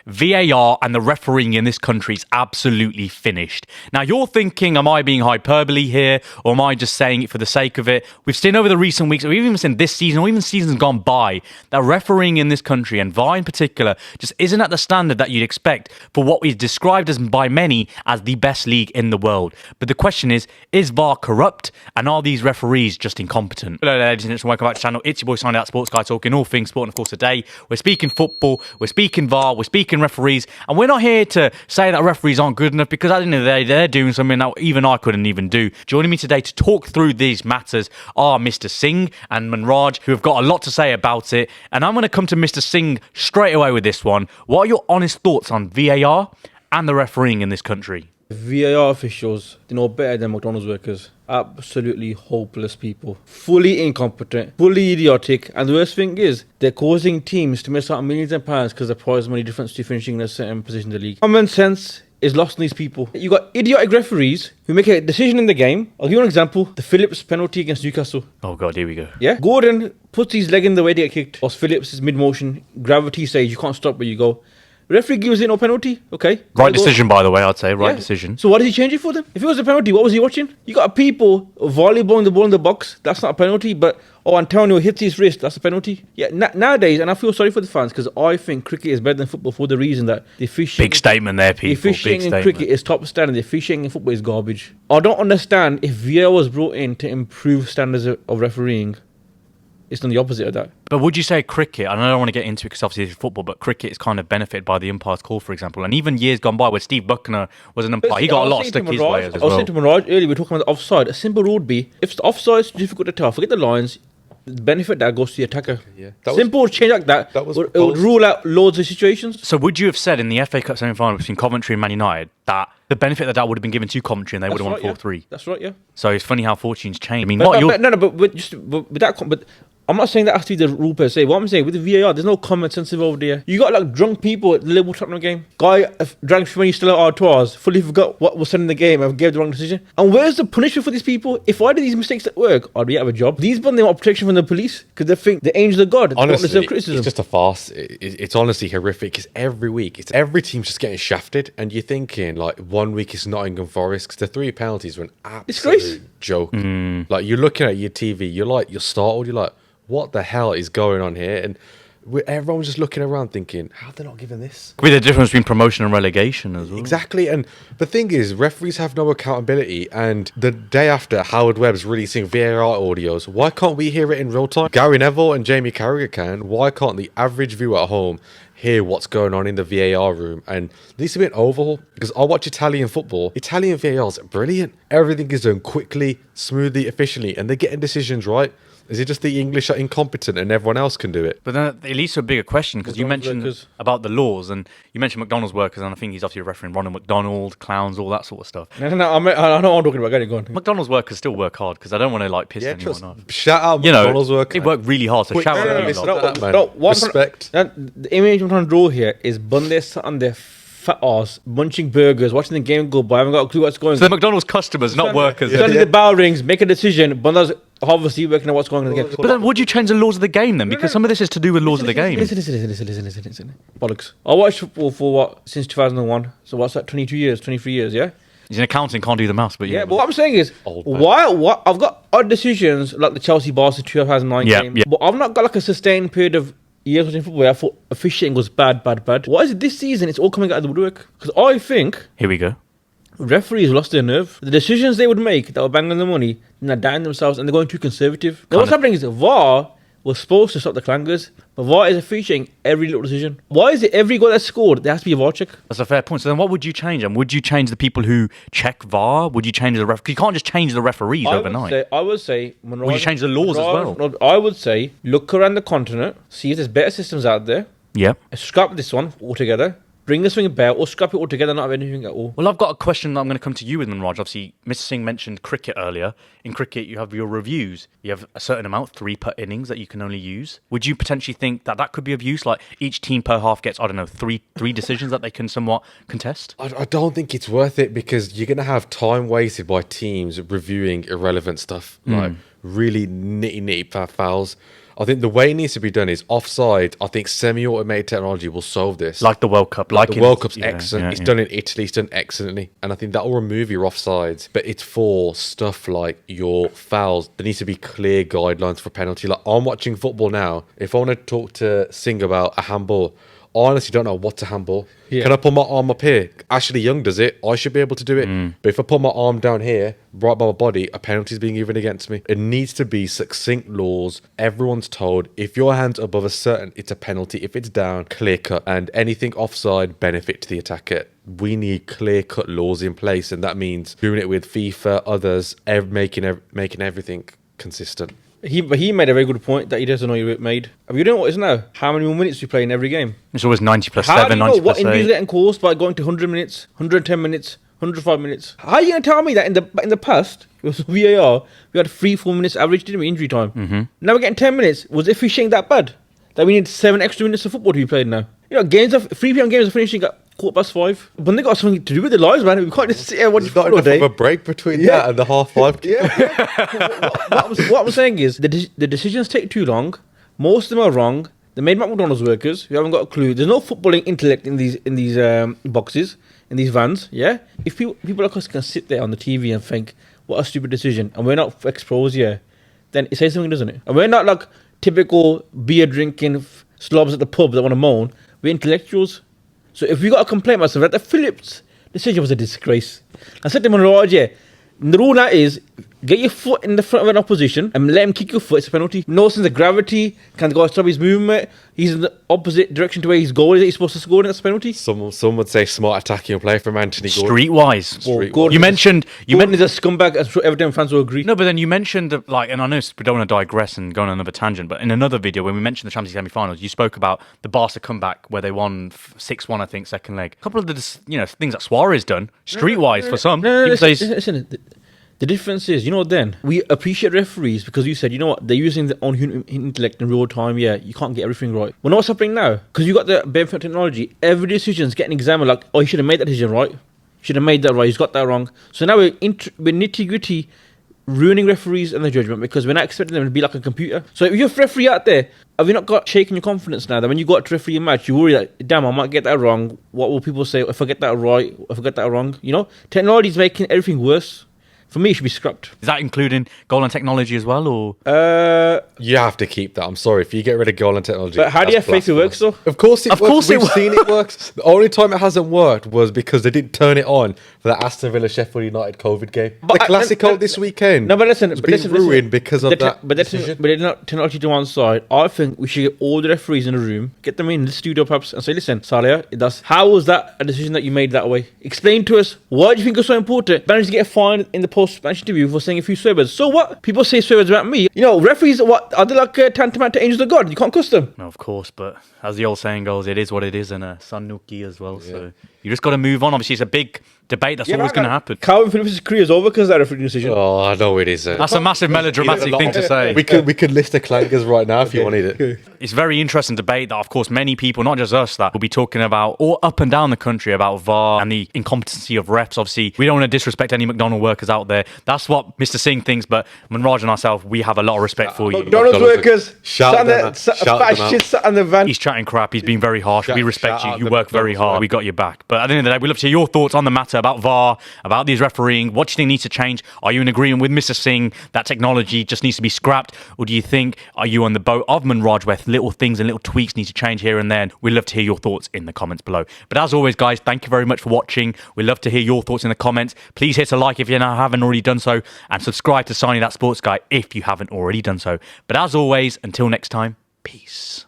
VAR and the refereeing in this country is absolutely finished. Now, you're thinking, am I being hyperbole here, or am I just saying it for the sake of it? We've seen over the recent weeks, or we've even seen this season, or even seasons gone by, that refereeing in this country, and VAR in particular, just isn't at the standard that you'd expect for what is described as by many as the best league in the world. But the question is VAR corrupt, and are these referees just incompetent? Hello, ladies and gentlemen, welcome back to the channel. It's your boy Sani-That sports guy, talking all things sport, and of course today we're speaking football, we're speaking VAR, we're speaking referees, and we're not here to say that referees aren't good enough, because at the end of the day they're doing something that even I couldn't even do. Joining me today to talk through these matters are Mr Singh and Manraj, who have got a lot to say about it, and I'm going to come to Mr Singh straight away with this one. What are your honest thoughts on VAR and the refereeing in this country? VAR officials, they're no better than McDonald's workers. Absolutely hopeless people. Fully incompetent, fully idiotic, and the worst thing is, they're causing teams to miss out on millions of pounds because of prize money difference to finishing in a certain position in the league. Common sense is lost in these people. You got idiotic referees who make a decision in the game. I'll give you an example. The Phillips penalty against Newcastle. Oh God, here we go. Yeah? Gordon puts his leg in the way to get kicked. Whilst Phillips is mid-motion. Gravity says you can't stop where you go. Referee gives it no penalty. Okay. Right decision, by the way, I'd say. Right decision. So why did he change it for them? If it was a penalty, what was he watching? You got people volleyballing the ball in the box. That's not a penalty. But, Antonio hits his wrist. That's a penalty. Yeah, nowadays, and I feel sorry for the fans, because I think cricket is better than football for the reason that the officiating... Big statement there, people. The officiating in cricket is top standard. The officiating in football is garbage. I don't understand if VAR was brought in to improve standards of refereeing. It's done the opposite of that. But would you say cricket, and I don't want to get into it because obviously it's football, but cricket is kind of benefited by the umpire's call, for example. And even years gone by where Steve Buckner was an umpire, he got a lot of stick his way as well. I was saying to Manraj earlier, we were talking about the offside. A simple rule would be, if the offside is difficult to tell, forget the lines, the benefit that goes to the attacker. Yeah, simple change like that, it would rule out loads of situations. So would you have said in the FA Cup semi-final between Coventry and Man United that the benefit that would have been given to Coventry and they would have won 4-3? That's right, yeah. So it's funny how fortunes change. I mean, but I'm not saying that has to be the rule per se. What I'm saying, with the VAR, there's no common sense involved here. You got like drunk people at the Liverpool Tottenham game. Guy drank when he's still at Artois, fully forgot what was said in the game and gave the wrong decision. And where's the punishment for these people? If I did these mistakes at work, I'd be out of a job. These men, they want protection from the police because they think the angels of God don't deserve criticism. It's just a farce. It's honestly horrific. Because every week, every team's just getting shafted, and you're thinking like 1 week it's Nottingham Forest because the 3 penalties were an absolute joke. Like you're looking at your TV, you're startled. You're like, what the hell is going on here? And everyone's just looking around thinking, how are they not giving this? Could be the difference between promotion and relegation as well. Exactly. And the thing is, referees have no accountability. And the day after Howard Webb's releasing VAR audios, why can't we hear it in real time? Gary Neville and Jamie Carragher can. Why can't the average viewer at home hear what's going on in the VAR room? And there needs to be an overhaul, because I watch Italian football. Italian VAR's brilliant. Everything is done quickly, smoothly, efficiently, and they're getting decisions right. Is it just the English are incompetent and everyone else can do it? But then it leads to a bigger question, because you mentioned about the laws, and you mentioned McDonald's workers, and I think he's obviously referring Ronald McDonald, clowns, all that sort of stuff. No, I know what I'm talking about. Go on. McDonald's workers still work hard, because I don't want to like piss anyone off. Shout out McDonald's workers. They work really hard, so shout out. Respect. The image I'm trying to draw here is Bundes on their fat ass munching burgers, watching the game go by, haven't got a clue what's going on. So the McDonald's customers, not workers. Suddenly the bell rings, make a decision. Bundes obviously working out what's going on in the game. But then would you change the laws of the game then? Because some of this is to do with laws of the game. Listen. Bollocks. I watched football for since 2001. So what's that, 22 years, 23 years, yeah? He's in accounting, can't do the maths, but yeah. But what I'm saying is, why I've got odd decisions like the Chelsea Barca 2009 game, but I've not got like a sustained period of years watching football where I thought officiating was bad. Why is it this season it's all coming out of the woodwork? Because I think... Here we go. Referees lost their nerve. The decisions they would make that were banging the money, they're down themselves and they're going too conservative. Now what's happening is VAR was supposed to stop the clangers, but VAR is officiating every little decision. Why is it every goal that's scored, there has to be a VAR check? That's a fair point. So then what would you change? And would you change the people who check VAR? Would you change the ref? You can't just change the referees overnight. I would say... Would you change the laws as well? I would say, look around the continent, see if there's better systems out there. Yeah. Scrap this one altogether. Bring this thing about, or scrap it all together, not have anything at all. Well, I've got a question that I'm going to come to you with, Manraj. Obviously, Mr Singh mentioned cricket earlier. In cricket, you have your reviews. You have a certain amount, 3 per innings, that you can only use. Would you potentially think that that could be of use? Like, each team per half gets, I don't know, three decisions that they can somewhat contest? I don't think it's worth it, because you're going to have time wasted by teams reviewing irrelevant stuff, like really nitty fouls. I think the way it needs to be done is offside. I think semi-automated technology will solve this. Like the World Cup. The World Cup's excellent. It's done in Italy. It's done excellently. And I think that will remove your offsides. But it's for stuff like your fouls. There needs to be clear guidelines for penalty. Like, I'm watching football now. If I want to talk to Singh about a handball, I honestly don't know what to handball. Yeah. Can I put my arm up here? Ashley Young does it. I should be able to do it. But if I put my arm down here, right by my body, a penalty is being given against me. It needs to be succinct laws. Everyone's told if your hand's above a certain, it's a penalty. If it's down, clear cut. And anything offside, benefit to the attacker. We need clear cut laws in place. And that means doing it with FIFA, others, making everything consistent. He made a very good point that he doesn't know he made. Have you know what it is now? How many more minutes we play in every game? It's always 90 plus How 7, do you 90 know what plus injuries 8. getting caused by going to 100 minutes, 110 minutes, 105 minutes? How are you going to tell me that in the past, it was VAR, we had 3-4 minutes average, didn't we, injury time? Mm-hmm. Now we're getting 10 minutes. Was the officiating that bad? That we need 7 extra minutes of football to be played now? You know, 3 p.m. games are finishing at 5:15. But they got something to do with their lives, man. We can't just sit here and watch football all day. There's not enough of a break between that and the 5:30. What I'm saying is, the decisions take too long. Most of them are wrong. They're made by McDonald's workers who haven't got a clue. There's no footballing intellect in these boxes, in these vans. Yeah, if people like us can sit there on the TV and think, what a stupid decision, and we're not exposed, then it says something, doesn't it? And we're not like typical beer drinking slobs at the pub that want to moan. We're intellectuals. So if we got a complaint about something, that the Phillips decision was a disgrace. I said to Manraj, the rule now is get your foot in the front of an opposition and let him kick your foot. It's a penalty. No sense of gravity. Can the guy stop his movement? He's in the opposite direction to where his goal is. He's supposed to score, and that's a penalty. Some would say smart attacking play from Anthony Gordon. Streetwise. Gordon You mentioned is a scumbag. I'm sure Everton fans will agree. No, but then you mentioned, and I know we don't want to digress and go on another tangent, but in another video, when we mentioned the Champions League semi-finals, you spoke about the Barca comeback where they won 6-1, I think, second leg. A couple of the things that Suarez done, streetwise for some. Listen, the difference is, then, we appreciate referees because you said, you know what, they're using their own human intellect in real time. Yeah, you can't get everything right. Well, know what's happening now? Because you got the benefit technology, every decision's getting examined like, oh, you should have made that decision right. Should have made that right. He's got that wrong. So now we're nitty-gritty ruining referees and their judgment because we're not expecting them to be like a computer. So if you're a referee out there, have you not got shaken your confidence now that when you got to referee a match, you worry that, damn, I might get that wrong. What will people say if I get that right, if I get that wrong? Technology is making everything worse. For me, it should be scrapped. Is that including goal and technology as well, or? You have to keep that. I'm sorry. If you get rid of goal and technology... But how do you have faith it works, though? Of course it works. We've seen it works. The only time it hasn't worked was because they didn't turn it on for the Aston Villa Sheffield United COVID game. The Classico this weekend. No, but listen. It's been ruined because of that decision. But it's not technology to one side. I think we should get all the referees in a room, get them in the studio perhaps, and say, listen, Salia, how was that a decision that you made that way? Explain to us, why do you think it's so important? Managed to get a fine in the post-match interview for saying a few swear words. So what? People say swear words about me. Referees, what are they like tantamount to angels of God? You can't cuss them. No, of course, but as the old saying goes, it is what it is, and Sanuki as well. Yeah. So you just got to move on. Obviously, it's a big debate that's always going to happen. Calvin Phillips' career is over because of that referee decision. Oh, I know it isn't. That's a massive melodramatic thing to say. We could list the clangers right now if you wanted it. It's a very interesting debate that, of course, many people, not just us, that will be talking about all up and down the country about VAR and the incompetency of refs. Obviously, we don't want to disrespect any McDonald's workers out there. That's what Mr. Singh thinks, but Manraj and ourselves, we have a lot of respect for you. McDonald's workers, shout on the van. He's chatting crap. He's being very harsh. We respect you. You work very hard. We got your back. But at the end of the day, we'd love to hear your thoughts on the matter about VAR, about these refereeing. What do you think needs to change? Are you in agreement with Mr. Singh that technology just needs to be scrapped? Or do you think, are you on the boat of Manraj where little things and little tweaks need to change here and there? We'd love to hear your thoughts in the comments below. But as always, guys, thank you very much for watching. We'd love to hear your thoughts in the comments. Please hit a like if you haven't already done so, and subscribe to Sani-That Sports Guy if you haven't already done so. But as always, until next time, peace.